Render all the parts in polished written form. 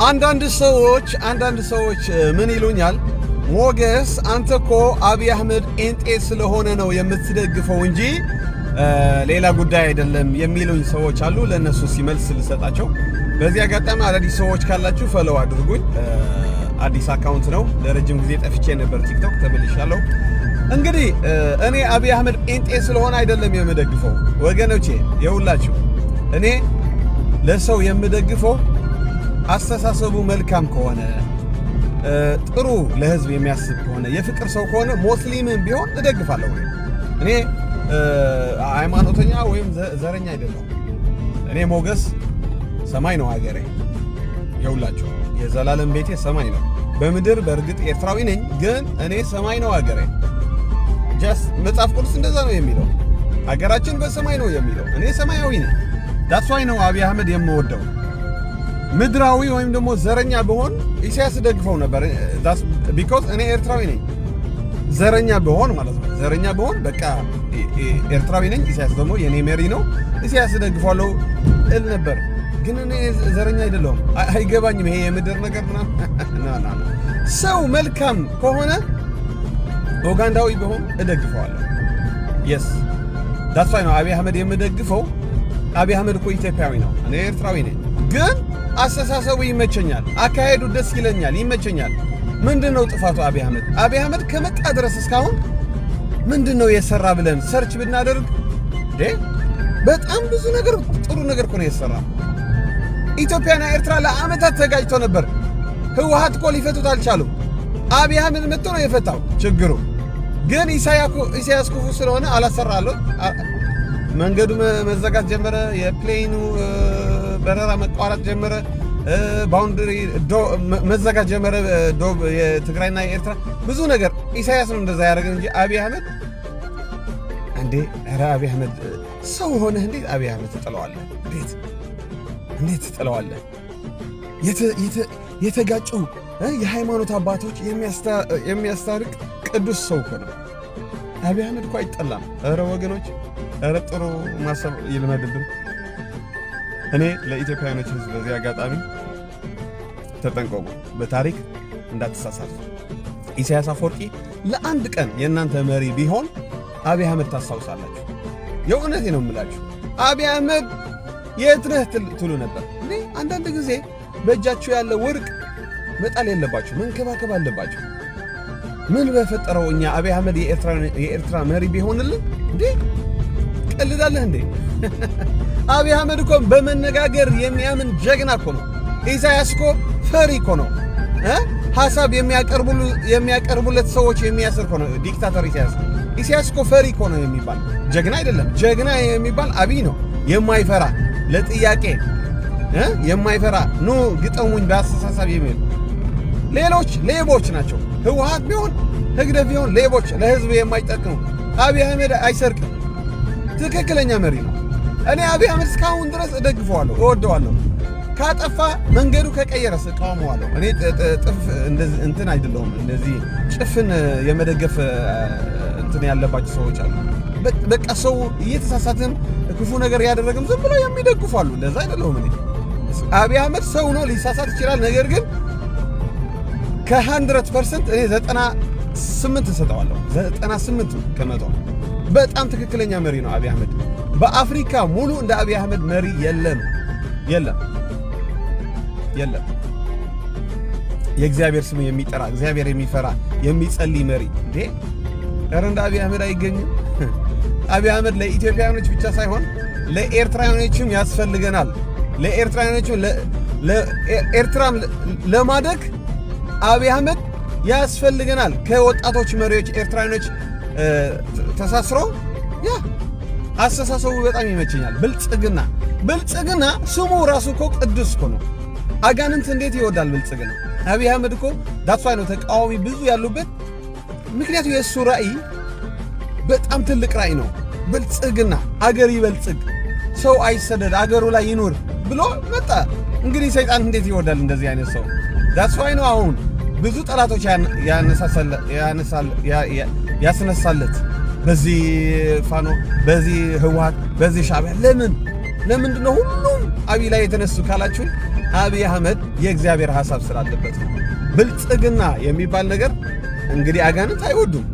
አንዳንድ ሰዎች ምን ይሉኛል? ሞገስ አንተ እኮ አብይ አህመድ ጴንጤ ስለሆነ ነው የምትደግፈው እንጂ ሌላ ጉዳይ አይደለም የሚሉኝ ሰዎች አሉ። ለነሱ ሲመልስ ልሰጣቸው። በዚህ አጋጣሚ አዳዲስ ሰዎች ካላችሁ ፎሎው አድርጉኝ። አዲስ አካውንት ነው። ለረጅም ጊዜ ጠፍቼ ነበር ቲክቶክ፣ ተመልሻለሁ። እንግዲህ እኔ አብይ አህመድ ጴንጤ ስለሆነ አይደለም የምደግፈው ወገኖቼ፣ የሁላችሁ እኔ ለሰው የምደግፈው አስተሳሰቡ መልካም ከሆነ ጥሩ ለህዝብ የሚያስብ ከሆነ የፍቅር ሰው ከሆነ ሙስሊምም ቢሆን እደግፋለሁ። እኔ ሃይማኖተኛ ወይም ዘረኛ አይደለሁም። እኔ ሞገስ ሰማይ ነው ሀገሬ፣ የሁላችሁ የዘላለም ቤቴ ሰማይ ነው። በምድር በእርግጥ ኤርትራዊ ነኝ፣ ግን እኔ ሰማይ ነው ሀገሬ። መጽሐፍ ቅዱስ እንደዛ ነው የሚለው፣ ሀገራችን በሰማይ ነው የሚለው። እኔ ሰማያዊ ነኝ። ዳትስ ዋይ ነው አብይ አህመድ የምወደው። ምድራዊ ወይም ደግሞ ዘረኛ ብሆን ኢሳያስ ደግፈው ነበር። ቢኮዝ እኔ ኤርትራዊ ነኝ። ዘረኛ ብሆን ማለት ነው፣ ዘረኛ ብሆን በቃ ኤርትራዊ ነኝ። ኢሳያስ ደግሞ የኔ መሪ ነው፣ ኢሳያስ ደግፋለሁ እል ነበር። ግን እኔ ዘረኛ አይደለሁም። አይገባኝም ይሄ የምድር ነገር ምናምን። ሰው መልካም ከሆነ ኡጋንዳዊ ብሆን እደግፈዋለሁ። የስ ዳትስ ዋይ ነው አብይ አህመድ የምደግፈው። አብይ አህመድ እኮ ኢትዮጵያዊ ነው፣ እኔ ኤርትራዊ ነኝ። ግን አስተሳሰቡ ይመቸኛል፣ አካሄዱ ደስ ይለኛል፣ ይመቸኛል። ምንድነው ጥፋቱ? አብይ አህመድ ከመጣ ድረስ እስካሁን ምንድነው የሰራ ብለን ሰርች ብናደርግ በጣም ብዙ ነገር፣ ጥሩ ነገር እኮ ነው የሰራ። ኢትዮጵያና ኤርትራ ለዓመታት ተጋጭተው ነበር። ህወሓት እኮ ሊፈቱት አልቻሉም። አብይ አህመድ መጥቶ ነው የፈታው ችግሩ። ግን ኢሳያስ ክፉ ስለሆነ አላሰራለሁ። መንገዱ መዘጋት ጀመረ፣ የፕሌኑ በረራ መቋረጥ ጀመረ፣ ባውንደሪ መዘጋት ጀመረ፣ የትግራይና የኤርትራ ብዙ ነገር። ኢሳያስ ነው እንደዛ ያደረገ እንጂ አብይ አህመድ ኧረ አብይ አህመድ ሰው ሆነህ እንዴት አብይ አህመድ ትጥለዋለህ? እንዴት ትጥለዋለህ? የተጋጩ የሃይማኖት አባቶች የሚያስታርቅ ቅዱስ ሰው እኮ ነው አብይ አህመድ እኮ አይጠላም። ኧረ ወገኖች፣ ኧረ ጥሩ ማሰብ ይልመድብን። እኔ ለኢትዮጵያውያኖች ህዝብ በዚህ አጋጣሚ ተጠንቀቁ፣ በታሪክ እንዳትሳሳቱ። ኢሳያስ አፈወርቂ ለአንድ ቀን የእናንተ መሪ ቢሆን አብይ አህመድ ታስታውሳላችሁ። የእውነቴ ነው የምላችሁ። አብይ አህመድ የት ነህ ትሉ ነበር። አንዳንድ ጊዜ በእጃችሁ ያለ ወርቅ መጣል የለባችሁ፣ መንከባከብ አለባችሁ። ምን በፈጠረው እኛ አብይ አህመድ የኤርትራ መሪ ቢሆንልን ቀልዳለህ እንዴ? አብይ አህመድ እኮ በመነጋገር የሚያምን ጀግና እኮ ነው። ኢሳያስ እኮ ፈሪ እኮ ነው። ሐሳብ የሚያቀርቡለት ሰዎች የሚያስር እኮ ነው ዲክታተር ኢሳያስ እኮ ፈሪ እኮ ነው የሚባል ጀግና አይደለም። ጀግና የሚባል አብይ ነው፣ የማይፈራ ለጥያቄ የማይፈራ ኑ ግጠሙኝ በአስተሳሰብ የሚል። ሌሎች ሌቦች ናቸው። ህወሓት ቢሆን ህግደፍ ቢሆን ሌቦች፣ ለህዝብ የማይጠቅሙ። አብይ አህመድ አይሰርቅም፣ ትክክለኛ መሪ ነው። እኔ አብይ አህመድ እስካሁን ድረስ እደግፈዋለሁ፣ እወደዋለሁ። ካጠፋ መንገዱ ከቀየረስ እቃወመዋለሁ። እኔ እንትን አይደለሁም። እንደዚህ ጭፍን የመደገፍ እንትን ያለባቸው ሰዎች አሉ። በቃ ሰው እየተሳሳተም ክፉ ነገር ያደረገም ዝም ብለው የሚደግፉ አሉ። እንደዛ አይደለሁም እኔ። አብይ አህመድ ሰው ነው፣ ሊሳሳት ይችላል። ነገር ግን ከ100% እኔ 98 እሰጠዋለሁ። 98 ከመቶ በጣም ትክክለኛ መሪ ነው አብይ አህመድ። በአፍሪካ ሙሉ እንደ አብይ አህመድ መሪ የለም። የእግዚአብሔር ስም የሚጠራ እግዚአብሔር የሚፈራ የሚጸልይ መሪ ኧረ እንደ አብይ አህመድ አይገኝም። አብይ አህመድ ለኢትዮጵያውያኖች ብቻ ሳይሆን ለኤርትራውያኖችም ያስፈልገናል። ኤርትራም ለማደግ አብይ አህመድ ያስፈልገናል። ከወጣቶች መሪዎች ኤርትራውያኖች ተሳስረው አስተሳሰቡ በጣም ይመቸኛል። ብልጽግና ስሙ ራሱ እኮ ቅዱስ እኮ ነው። አጋንንት እንዴት ይወዳል ብልጽግና? አብይ አህመድ እኮ ዳትስ ዋይ ነው ተቃዋሚ ብዙ ያሉበት። ምክንያቱ የእሱ ራእይ በጣም ትልቅ ራእይ ነው። ብልጽግና አገር ይበልጽግ፣ ሰው አይሰደድ፣ አገሩ ላይ ይኑር ብሎ መጣ። እንግዲህ ሰይጣን እንዴት ይወዳል እንደዚህ አይነት ሰው? ዳትስ ዋይ ነው አሁን ብዙ ጠላቶች ያስነሳለት በዚህ ፋኖ፣ በዚህ ህወሓት፣ በዚህ ሻዕቢያ። ለምንድነው ሁሉም አብይ ላይ የተነሱ ካላችሁ አብይ አህመድ የእግዚአብሔር ሐሳብ ስላለበት ነው። ብልጽግና የሚባል ነገር እንግዲህ አጋንንት አይወዱም።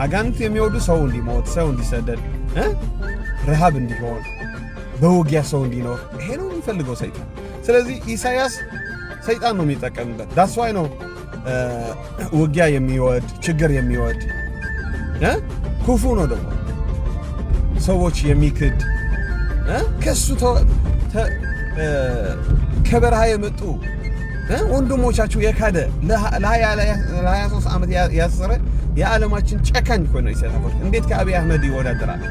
አጋንንት የሚወዱ ሰው እንዲሞት፣ ሰው እንዲሰደድ፣ ረሃብ እንዲሆን፣ በውጊያ ሰው እንዲኖር፣ ይሄ ነው የሚፈልገው ሰይጣን። ስለዚህ ኢሳያስ ሰይጣን ነው የሚጠቀምበት። ዳስ ዋይ ነው ውጊያ የሚወድ ችግር የሚወድ ክፉ ነው ደግሞ ሰዎች የሚክድ ከሱ ከበረሃ የመጡ ወንድሞቻችሁ የካደ ለ23 ዓመት ያሰረ የዓለማችን ጨካኝ እኮ ነው ኢሳያስ። እንዴት ከአብይ አህመድ ይወዳደራል?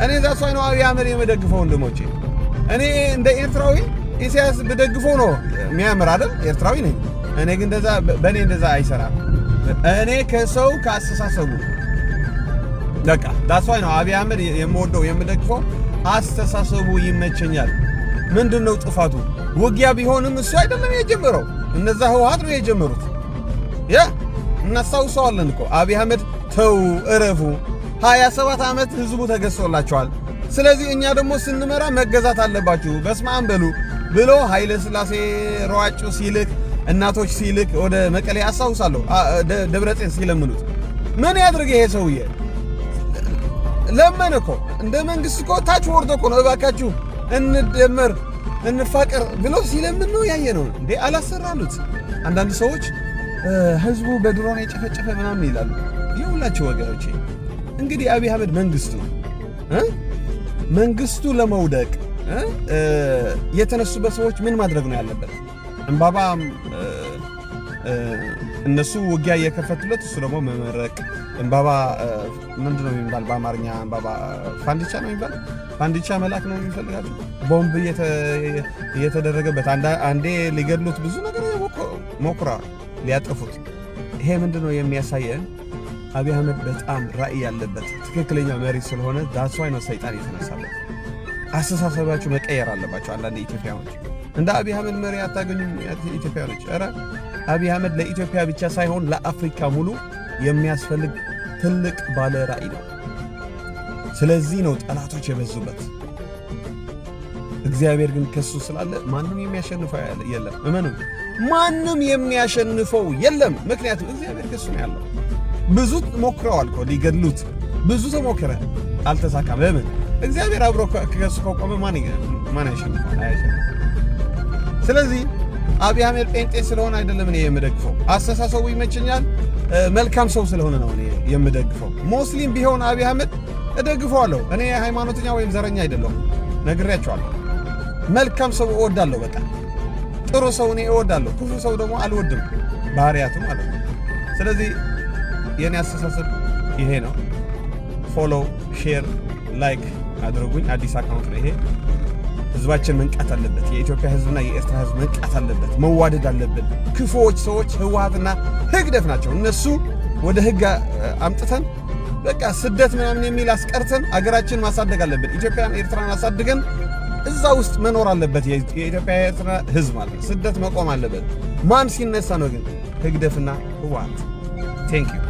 እኔ ዛስ ዋይ ነው አብይ አህመድ የምደግፈው ወንድሞቼ። እኔ እንደ ኤርትራዊ ኢሳያስ ብደግፈው ነው የሚያምር አይደል? ኤርትራዊ ነኝ እኔ፣ ግን በእኔ እንደዛ አይሰራም። እኔ ከሰው ከአስተሳሰቡ በቃ ዛስ ዋይ ነው አብይ አህመድ የምወደው የምደግፈው። አስተሳሰቡ ይመቸኛል። ምንድነው ጥፋቱ? ውጊያ ቢሆንም እሱ አይደለም የጀመረው፣ እነዛ ህወሓት ነው የጀመሩት። እናስታውሰዋለን እኮ አብይ አህመድ ተው እረፉ፣ 27 ዓመት ህዝቡ ተገዝቶላቸዋል። ስለዚህ እኛ ደግሞ ስንመራ መገዛት አለባችሁ በስመ አብ በሉ ብሎ ኃይለ ሥላሴ ሯጩ ሲልክ፣ እናቶች ሲልክ ወደ መቀሌ አስታውሳለሁ፣ ደብረጽዮን ሲለምኑት ምን ያድርግ ይሄ ሰውዬ? ለምን እኮ እንደ መንግስት እኮ ታች ወርዶ እኮ ነው እባካችሁ እንደመር እንፋቀር ብሎ ሲለምን ነው ያየ ነው እንዴ? አላሰራሉት። አንዳንድ ሰዎች ህዝቡ በድሮን የጨፈጨፈ ምናምን ይላሉ። ይኸውላችሁ ወገኖቼ እንግዲህ አብይ አህመድ መንግስቱ ለመውደቅ የተነሱበት ሰዎች ምን ማድረግ ነው ያለበት? እምባባ እነሱ ውጊያ እየከፈቱለት እሱ ደግሞ መመረቅ። እምባባ ምንድነው የሚባል በአማርኛ? እምባባ ፋንዲቻ ነው የሚባል፣ ፋንዲቻ መላክ ነው የሚፈልጋቸው። ቦምብ እየተደረገበት አንዴ ሊገድሉት ብዙ ነገር ሞክራ ሊያጠፉት። ይሄ ምንድነው የሚያሳየን? አብይ አህመድ በጣም ራዕይ ያለበት ትክክለኛ መሪ ስለሆነ ዳስ ዋይ ነው ሰይጣን የተነሳበት። አስተሳሰባችሁ መቀየር አለባቸው። አንዳንድ ኢትዮጵያኖች እንደ አብይ አህመድ መሪ አታገኙም ኢትዮጵያኖች። ኧረ አብይ አህመድ ለኢትዮጵያ ብቻ ሳይሆን ለአፍሪካ ሙሉ የሚያስፈልግ ትልቅ ባለ ራዕይ ነው። ስለዚህ ነው ጠላቶች የበዙበት። እግዚአብሔር ግን ከሱ ስላለ ማንም የሚያሸንፈው የለም። እመኑ፣ ማንም የሚያሸንፈው የለም። ምክንያቱም እግዚአብሔር ከሱ ነው ያለው። ብዙ ሞክረዋል እኮ ሊገድሉት፣ ብዙ ተሞከረ፣ አልተሳካም። ለምን? እግዚአብሔር አብሮ ከሱ ከቆመ ማን ያሸንፋል? አያሸንፍም። ስለዚህ አብይ አህመድ ጴንጤ ስለሆነ አይደለም እኔ የምደግፈው፣ አስተሳሰቡ ይመቸኛል፣ መልካም ሰው ስለሆነ ነው እኔ የምደግፈው። ሙስሊም ቢሆን አብይ አህመድ እደግፈዋለሁ። እኔ ሃይማኖተኛ ወይም ዘረኛ አይደለሁም፣ ነግሬያቸዋለሁ። መልካም ሰው እወዳለሁ። በቃ ጥሩ ሰው እኔ እወዳለሁ፣ ክፉ ሰው ደግሞ አልወድም፣ ባህሪያቱ ማለት ነው። ስለዚህ የኔ አስተሳሰብ ይሄ ነው። ፎሎ፣ ሼር፣ ላይክ አድርጉኝ። አዲስ አካውንት ነው ይሄ። ህዝባችን መንቃት አለበት። የኢትዮጵያ ህዝብና የኤርትራ ህዝብ መንቃት አለበት። መዋደድ አለብን። ክፉዎች ሰዎች ህወሓትና ህግደፍ ናቸው። እነሱ ወደ ህግ አምጥተን በቃ ስደት ምናምን የሚል አስቀርተን አገራችን ማሳደግ አለብን። ኢትዮጵያን ኤርትራን አሳድገን እዛ ውስጥ መኖር አለበት የኢትዮጵያ ኤርትራ ህዝብ ማለት። ስደት መቆም አለበት። ማን ሲነሳ ነው ግን? ህግደፍና ህወሓት። ቴንክ ዩ